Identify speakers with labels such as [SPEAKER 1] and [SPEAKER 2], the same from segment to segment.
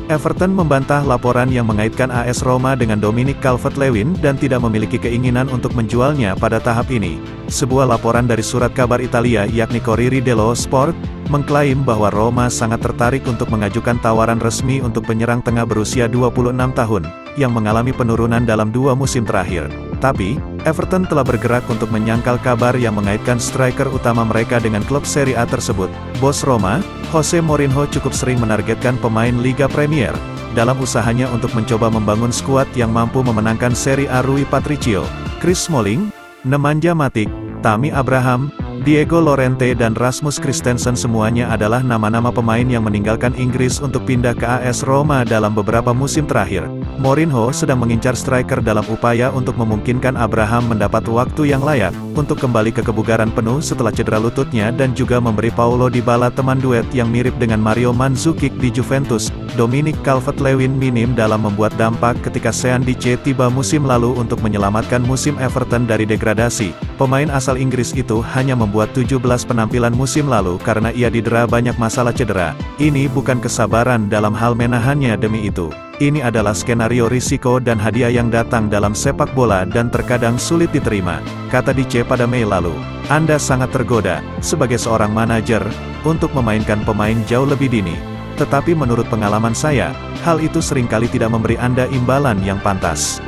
[SPEAKER 1] Everton membantah laporan yang mengaitkan AS Roma dengan Dominic Calvert-Lewin dan tidak memiliki keinginan untuk menjualnya pada tahap ini. Sebuah laporan dari surat kabar Italia yakni Corriere dello Sport, mengklaim bahwa Roma sangat tertarik untuk mengajukan tawaran resmi untuk penyerang tengah berusia 26 tahun, yang mengalami penurunan dalam 2 musim terakhir. Tapi, Everton telah bergerak untuk menyangkal kabar yang mengaitkan striker utama mereka dengan klub Serie A tersebut. Bos Roma, Jose Mourinho cukup sering menargetkan pemain Liga Premier, dalam usahanya untuk mencoba membangun skuad yang mampu memenangkan Serie A. Rui Patricio, Chris Smalling, Nemanja Matic, Tammy Abraham, Diego Llorente dan Rasmus Christensen semuanya adalah nama-nama pemain yang meninggalkan Inggris untuk pindah ke AS Roma dalam beberapa musim terakhir. Mourinho sedang mengincar striker dalam upaya untuk memungkinkan Abraham mendapat waktu yang layak, untuk kembali ke kebugaran penuh setelah cedera lututnya dan juga memberi Paulo Dybala teman duet yang mirip dengan Mario Mandzukic di Juventus. Dominic Calvert-Lewin minim dalam membuat dampak ketika Sean Dyche tiba musim lalu untuk menyelamatkan musim Everton dari degradasi. Pemain asal Inggris itu hanya membuat 17 penampilan musim lalu karena ia didera banyak masalah cedera. Ini bukan kesabaran dalam hal menahannya demi itu. Ini adalah skenario risiko dan hadiah yang datang dalam sepak bola dan terkadang sulit diterima, kata Dyche pada Mei lalu. Anda sangat tergoda, sebagai seorang manajer, untuk memainkan pemain jauh lebih dini. Tetapi menurut pengalaman saya, hal itu seringkali tidak memberi Anda imbalan yang pantas.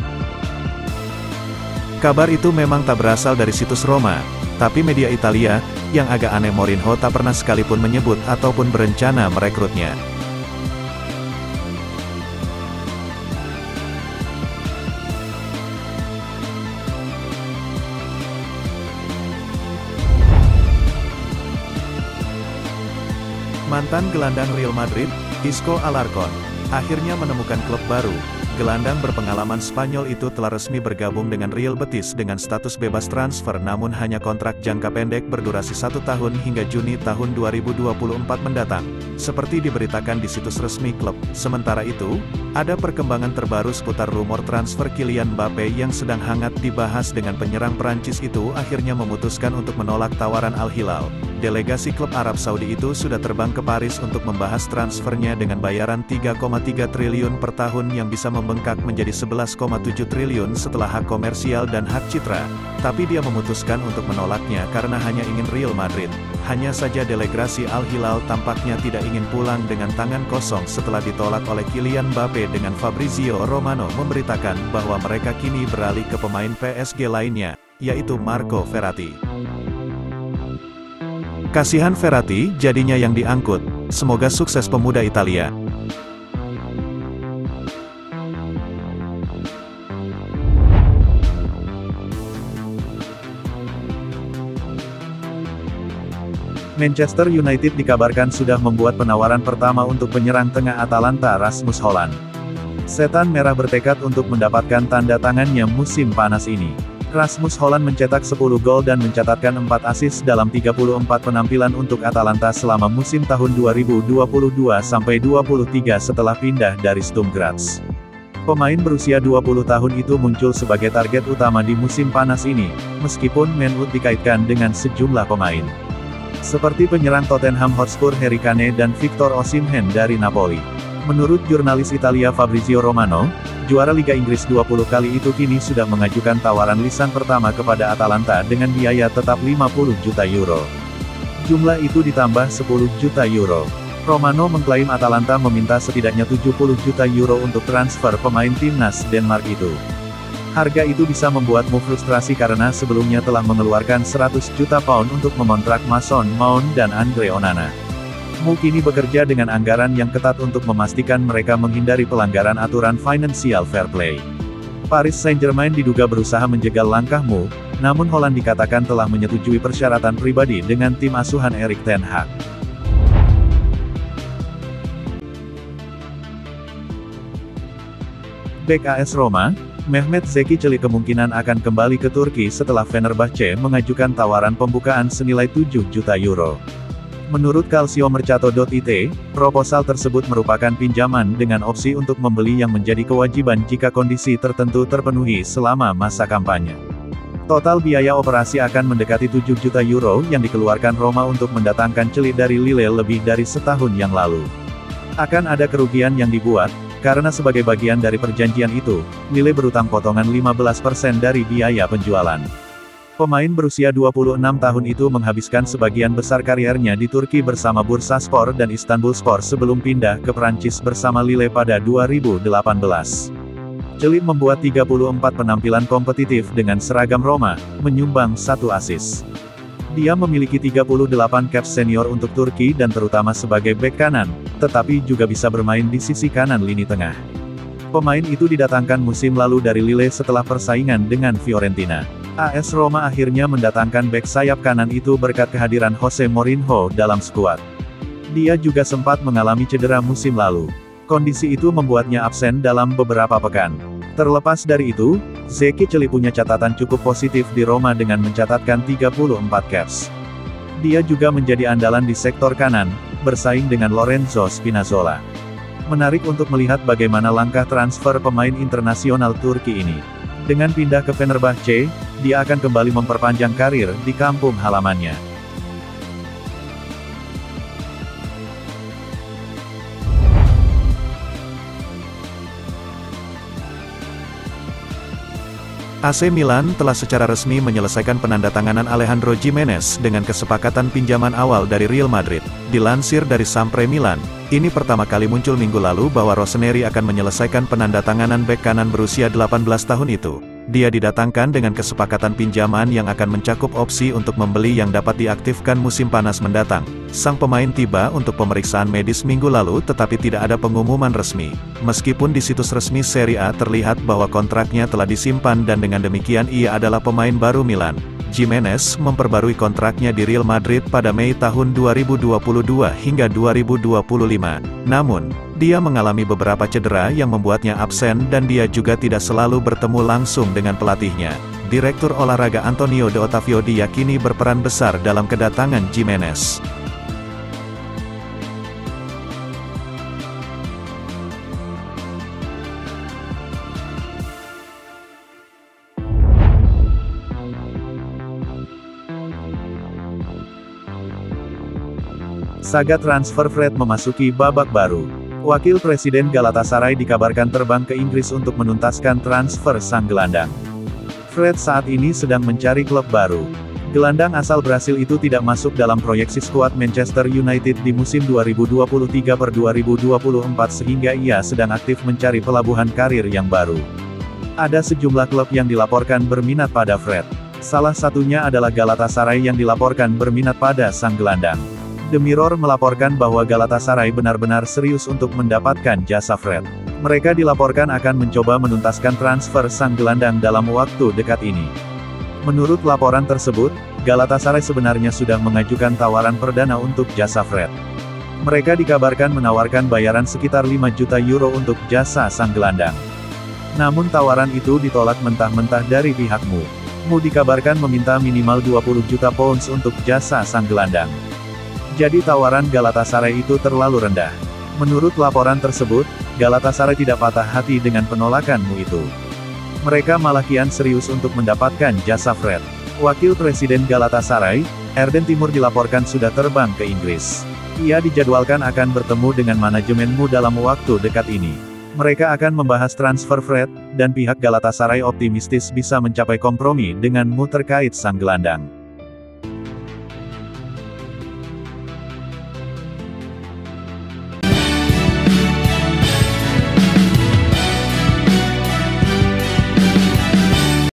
[SPEAKER 1] Kabar itu memang tak berasal dari situs Roma, tapi media Italia, yang agak aneh Mourinho tak pernah sekalipun menyebut ataupun berencana merekrutnya. Mantan gelandang Real Madrid, Isco Alarcón, akhirnya menemukan klub baru. Gelandang berpengalaman Spanyol itu telah resmi bergabung dengan Real Betis dengan status bebas transfer namun hanya kontrak jangka pendek berdurasi 1 tahun hingga Juni tahun 2024 mendatang, seperti diberitakan di situs resmi klub. Sementara itu, ada perkembangan terbaru seputar rumor transfer Kylian Mbappe yang sedang hangat dibahas dengan penyerang Prancis itu akhirnya memutuskan untuk menolak tawaran Al Hilal. Delegasi klub Arab Saudi itu sudah terbang ke Paris untuk membahas transfernya dengan bayaran 3,3 triliun per tahun yang bisa membengkak menjadi 11,7 triliun setelah hak komersial dan hak citra. Tapi dia memutuskan untuk menolaknya karena hanya ingin Real Madrid. Hanya saja delegasi Al Hilal tampaknya tidak ingin pulang dengan tangan kosong setelah ditolak oleh Kylian Mbappe dengan Fabrizio Romano memberitakan bahwa mereka kini beralih ke pemain PSG lainnya, yaitu Marco Verratti. Kasihan Verratti jadinya yang diangkut, semoga sukses pemuda Italia. Manchester United dikabarkan sudah membuat penawaran pertama untuk penyerang tengah Atalanta Rasmus Hojlund. Setan Merah bertekad untuk mendapatkan tanda tangannya musim panas ini. Rasmus Hojlund mencetak 10 gol dan mencatatkan 4 assist dalam 34 penampilan untuk Atalanta selama musim tahun 2022-23 setelah pindah dari Sturm Graz. Pemain berusia 20 tahun itu muncul sebagai target utama di musim panas ini, meskipun Man Utd dikaitkan dengan sejumlah pemain, seperti penyerang Tottenham Hotspur Harry Kane dan Victor Osimhen dari Napoli. Menurut jurnalis Italia Fabrizio Romano, juara Liga Inggris 20 kali itu kini sudah mengajukan tawaran lisan pertama kepada Atalanta dengan biaya tetap 50 juta euro. Jumlah itu ditambah 10 juta euro. Romano mengklaim Atalanta meminta setidaknya 70 juta euro untuk transfer pemain timnas Denmark itu. Harga itu bisa membuatmu frustrasi karena sebelumnya telah mengeluarkan 100 juta pound untuk memontrak Mason Mount dan Andre Onana. Mu kini bekerja dengan anggaran yang ketat untuk memastikan mereka menghindari pelanggaran aturan financial fair play. Paris Saint-Germain diduga berusaha menjegal langkah Mu, namun Hojlund dikatakan telah menyetujui persyaratan pribadi dengan tim asuhan Erik ten Hag. Bek AS Roma, Mehmet Zeki Çelik kemungkinan akan kembali ke Turki setelah Fenerbahce mengajukan tawaran pembukaan senilai 7 juta euro. Menurut Calciomercato.it, proposal tersebut merupakan pinjaman dengan opsi untuk membeli yang menjadi kewajiban jika kondisi tertentu terpenuhi selama masa kampanye. Total biaya operasi akan mendekati 7 juta euro yang dikeluarkan Roma untuk mendatangkan Çelik dari Lille lebih dari setahun yang lalu. Akan ada kerugian yang dibuat, karena sebagai bagian dari perjanjian itu, Lille berutang potongan 15% dari biaya penjualan. Pemain berusia 26 tahun itu menghabiskan sebagian besar kariernya di Turki bersama Bursaspor dan Istanbulspor sebelum pindah ke Prancis bersama Lille pada 2018. Celik membuat 34 penampilan kompetitif dengan seragam Roma, menyumbang 1 assist. Dia memiliki 38 caps senior untuk Turki dan terutama sebagai bek kanan, tetapi juga bisa bermain di sisi kanan lini tengah. Pemain itu didatangkan musim lalu dari Lille setelah persaingan dengan Fiorentina. AS Roma akhirnya mendatangkan bek sayap kanan itu berkat kehadiran Jose Mourinho dalam skuad. Dia juga sempat mengalami cedera musim lalu. Kondisi itu membuatnya absen dalam beberapa pekan. Terlepas dari itu, Zeki Celik punya catatan cukup positif di Roma dengan mencatatkan 34 caps. Dia juga menjadi andalan di sektor kanan, bersaing dengan Lorenzo Spinazzola. Menarik untuk melihat bagaimana langkah transfer pemain internasional Turki ini. Dengan pindah ke Fenerbahce, dia akan kembali memperpanjang karir di kampung halamannya. AC Milan telah secara resmi menyelesaikan penandatanganan Alejandro Gimenez dengan kesepakatan pinjaman awal dari Real Madrid. Dilansir dari Sampre Milan, ini pertama kali muncul minggu lalu bahwa Rossoneri akan menyelesaikan penandatanganan bek kanan berusia 18 tahun itu. Dia didatangkan dengan kesepakatan pinjaman yang akan mencakup opsi untuk membeli yang dapat diaktifkan musim panas mendatang. Sang pemain tiba untuk pemeriksaan medis minggu lalu tetapi tidak ada pengumuman resmi. Meskipun di situs resmi Serie A terlihat bahwa kontraknya telah disimpan dan dengan demikian ia adalah pemain baru Milan. Gimenez memperbarui kontraknya di Real Madrid pada Mei tahun 2022 hingga 2025. Namun, dia mengalami beberapa cedera yang membuatnya absen dan dia juga tidak selalu bertemu langsung dengan pelatihnya. Direktur olahraga Antonio De Ottavio diyakini berperan besar dalam kedatangan Gimenez. Saga transfer Fred memasuki babak baru. Wakil Presiden Galatasaray dikabarkan terbang ke Inggris untuk menuntaskan transfer sang gelandang. Fred saat ini sedang mencari klub baru. Gelandang asal Brasil itu tidak masuk dalam proyeksi skuad Manchester United di musim 2023/2024 sehingga ia sedang aktif mencari pelabuhan karir yang baru. Ada sejumlah klub yang dilaporkan berminat pada Fred. Salah satunya adalah Galatasaray yang dilaporkan berminat pada sang gelandang. The Mirror melaporkan bahwa Galatasaray benar-benar serius untuk mendapatkan jasa Fred. Mereka dilaporkan akan mencoba menuntaskan transfer sang gelandang dalam waktu dekat ini. Menurut laporan tersebut, Galatasaray sebenarnya sudah mengajukan tawaran perdana untuk jasa Fred. Mereka dikabarkan menawarkan bayaran sekitar 5 juta euro untuk jasa sang gelandang. Namun tawaran itu ditolak mentah-mentah dari pihakmu. Mu dikabarkan meminta minimal 20 juta pounds untuk jasa sang gelandang. Jadi tawaran Galatasaray itu terlalu rendah. Menurut laporan tersebut, Galatasaray tidak patah hati dengan penolakanmu itu. Mereka malah kian serius untuk mendapatkan jasa Fred. Wakil Presiden Galatasaray, Erden Timur dilaporkan sudah terbang ke Inggris. Ia dijadwalkan akan bertemu dengan manajemenmu dalam waktu dekat ini. Mereka akan membahas transfer Fred, dan pihak Galatasaray optimistis bisa mencapai kompromi denganmu terkait sang gelandang.